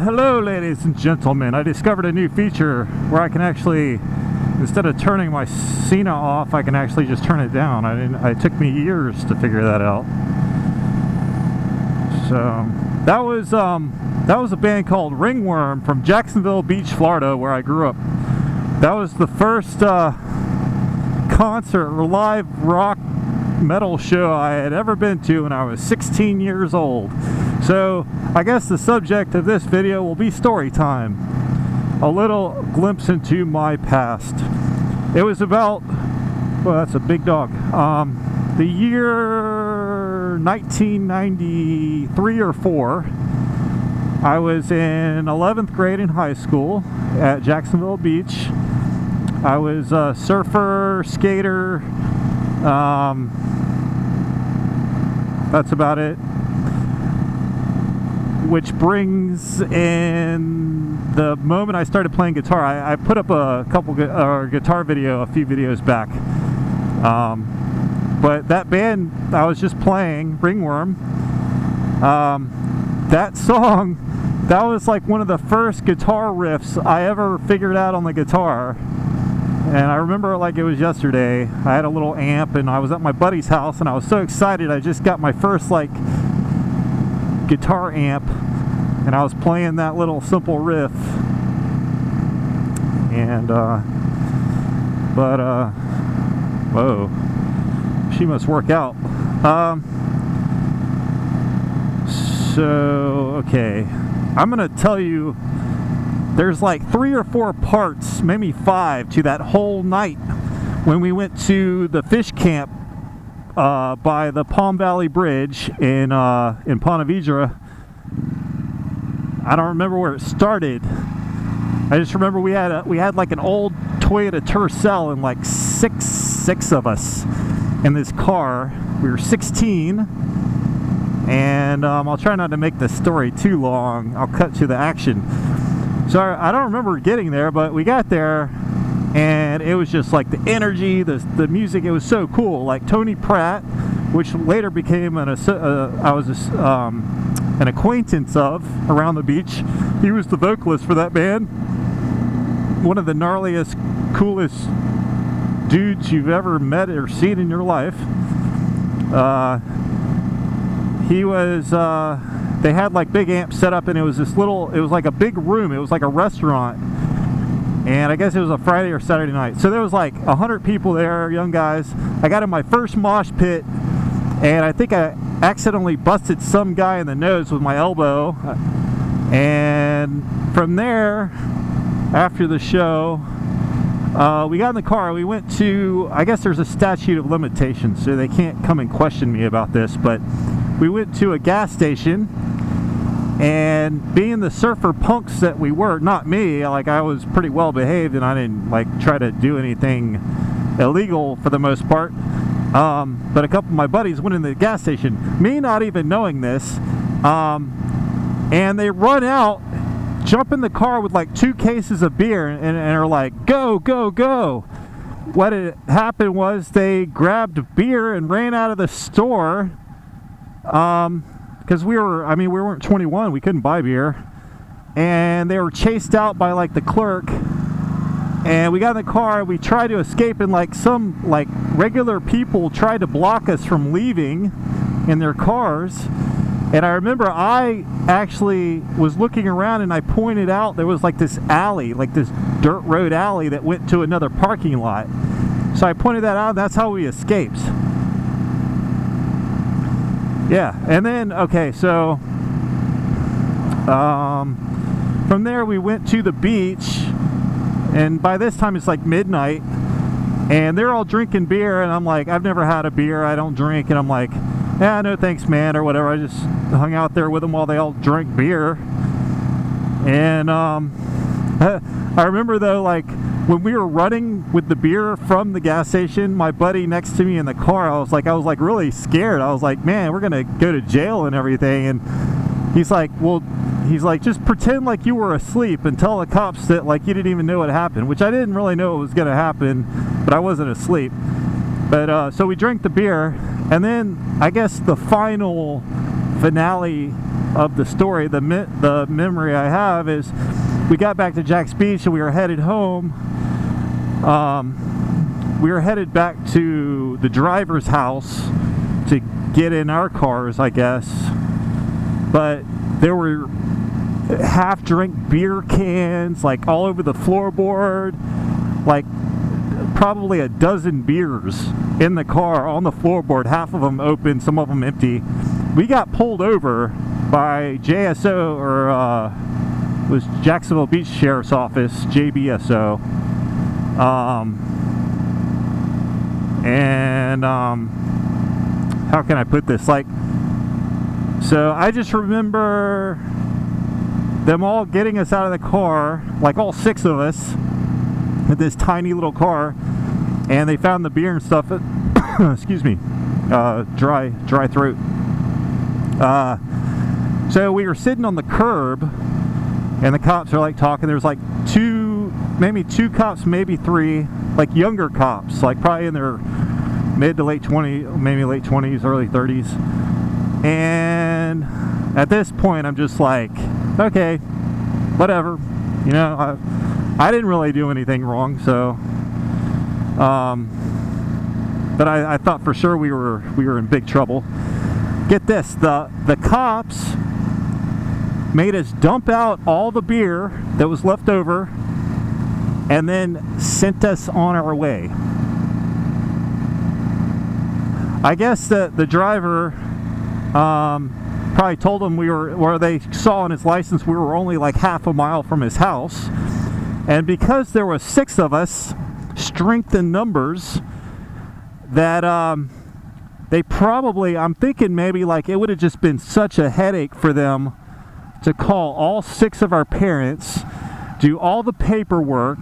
Hello ladies and gentlemen, I discovered a new feature where I can actually, instead of turning my SENA off, I can actually just turn it down. It took me years to figure that out. So that was a band called RINGWORM from Jacksonville Beach, Florida, where I grew up. That was the first concert or live rock metal show I had ever been to when I was 16 years old. So I guess the subject of this video will be story time. A little glimpse into my past. It was about, well, that's a big dog. The year 1993 or 4. I was in 11th grade in high school at Jacksonville Beach. I was a surfer, skater. That's about it. Which brings in the moment I started playing guitar. I put up a couple guitar video, a few videos back. But that band I was just playing, RINGWORM, that song, that was like one of the first guitar riffs I ever figured out on the guitar. And I remember it like it was yesterday. I had a little amp and I was at my buddy's house and I was so excited. I just got my first like guitar amp and I was playing that little simple riff. And whoa, she must work out. So okay, I'm gonna tell you, there's like 3 or 4 parts, maybe 5, to that whole night when we went to the fish camp by the Palm Valley Bridge in Ponte Vedra. I don't remember where it started. I just remember we had like an old Toyota Tercel and like six of us in this car. We were 16, and I'll try not to make this story too long. I'll cut to the action. So I don't remember getting there, but we got there, and it was just like the energy, the music. It was so cool. Like Tony Pratt, which later became an acquaintance of around the beach. He was the vocalist for that band. One of the gnarliest, coolest dudes you've ever met or seen in your life. He was. They had like big amps set up, and it was like a big room. It was like a restaurant, and I guess it was a Friday or Saturday night. So there was like 100 people there, young guys. I got in my first mosh pit, and I think I accidentally busted some guy in the nose with my elbow. And from there, after the show, we got in the car. We went to, I guess there's a statute of limitations, so they can't come and question me about this, but we went to a gas station, and being the surfer punks that we were, not me, like I was pretty well behaved and I didn't like try to do anything illegal for the most part. But a couple of my buddies went in the gas station, me not even knowing this, and they run out, jump in the car with like 2 cases of beer and are like, go, go, go. What had happened was they grabbed beer and ran out of the store. Because we weren't 21, we couldn't buy beer, and they were chased out by like the clerk. And we got in the car, we tried to escape, and like some like regular people tried to block us from leaving in their cars. And I remember I actually was looking around and I pointed out there was like this alley, like this dirt road alley that went to another parking lot. So I pointed that out, and that's how we escaped. Yeah, and then, okay, so from there we went to the beach, and by this time it's like midnight, and they're all drinking beer, and I'm like, I've never had a beer, I don't drink, and I'm like, yeah, no thanks, man, or whatever. I just hung out there with them while they all drank beer. And I remember though, like when we were running with the beer from the gas station, my buddy next to me in the car, I was like really scared. I was like, man, we're gonna go to jail and everything. And he's like, just pretend like you were asleep and tell the cops that like you didn't even know what happened, which I didn't really know what was gonna happen, but I wasn't asleep. But so we drank the beer, and then I guess the final finale of the story, the memory I have is we got back to Jack's Beach and we were headed home. We were headed back to the driver's house to get in our cars, I guess. But there were half-drink beer cans like all over the floorboard, like probably a dozen beers in the car on the floorboard, half of them open, some of them empty. We got pulled over by JSO, or was Jacksonville Beach Sheriff's Office, JBSO. How can I put this? Like, so I just remember them all getting us out of the car, like all 6 of us, with this tiny little car, and they found the beer and stuff. Excuse me, dry throat. So we were sitting on the curb, and the cops are like talking. There's like maybe two cops, maybe 3, like younger cops, like probably in their mid to late 20s, maybe late 20s, early 30s. And at this point, I'm just like, okay, whatever. You know, I didn't really do anything wrong, so. But I thought for sure we were in big trouble. Get this, the cops made us dump out all the beer that was left over and then sent us on our way. I guess the driver probably told them they saw on his license we were only like half a mile from his house. And because there were 6 of us, strength in numbers, that they probably, I'm thinking maybe like it would have just been such a headache for them to call all 6 of our parents, do all the paperwork,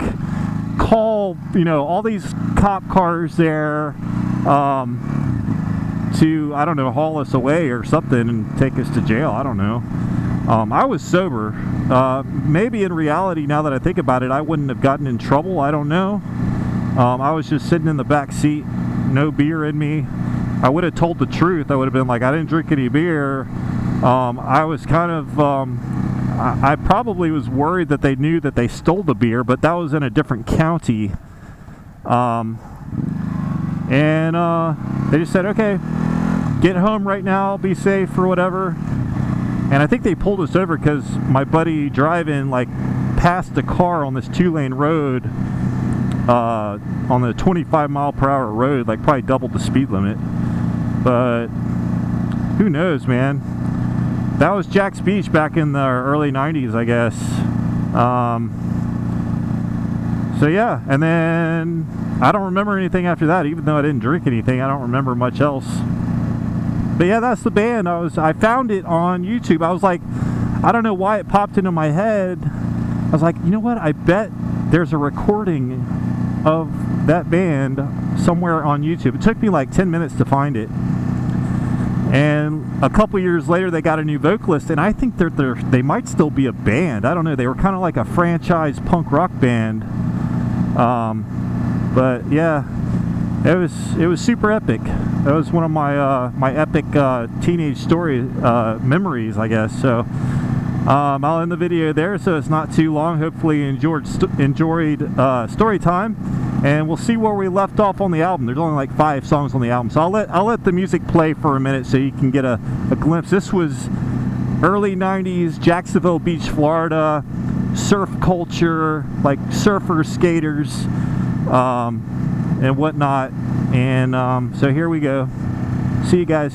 call, you know, all these cop cars there to, I don't know, haul us away or something and take us to jail. I don't know. I was sober. Maybe in reality, now that I think about it, I wouldn't have gotten in trouble. I don't know. I was just sitting in the back seat, no beer in me. I would have told the truth. I would have been like, I didn't drink any beer. I was kind of, I probably was worried that they knew that they stole the beer, but that was in a different county. They just said, okay, get home right now, be safe or whatever. And I think they pulled us over because my buddy driving like passed a car on this 2-lane road, on the 25-mile-per-hour road, like probably doubled the speed limit. But who knows, man? That was Jack's Beach back in the early 90s, I guess. So yeah, and then I don't remember anything after that. Even though I didn't drink anything, I don't remember much else. But yeah, that's the band. I found it on YouTube. I was like, I don't know why it popped into my head. I was like, you know what? I bet there's a recording of that band somewhere on YouTube. It took me like 10 minutes to find it. And a couple years later, they got a new vocalist, and I think they might still be a band. I don't know. They were kind of like a franchise punk rock band. But yeah, it was super epic. That was one of my my epic teenage story memories, I guess. So I'll end the video there, so it's not too long. Hopefully you enjoyed story time, and we'll see where we left off on the album. There's only like 5 songs on the album, so I'll let the music play for a minute so you can get a glimpse. This was early 90s Jacksonville Beach, Florida, surf culture, like surfers, skaters, and whatnot. And so here we go. See you guys.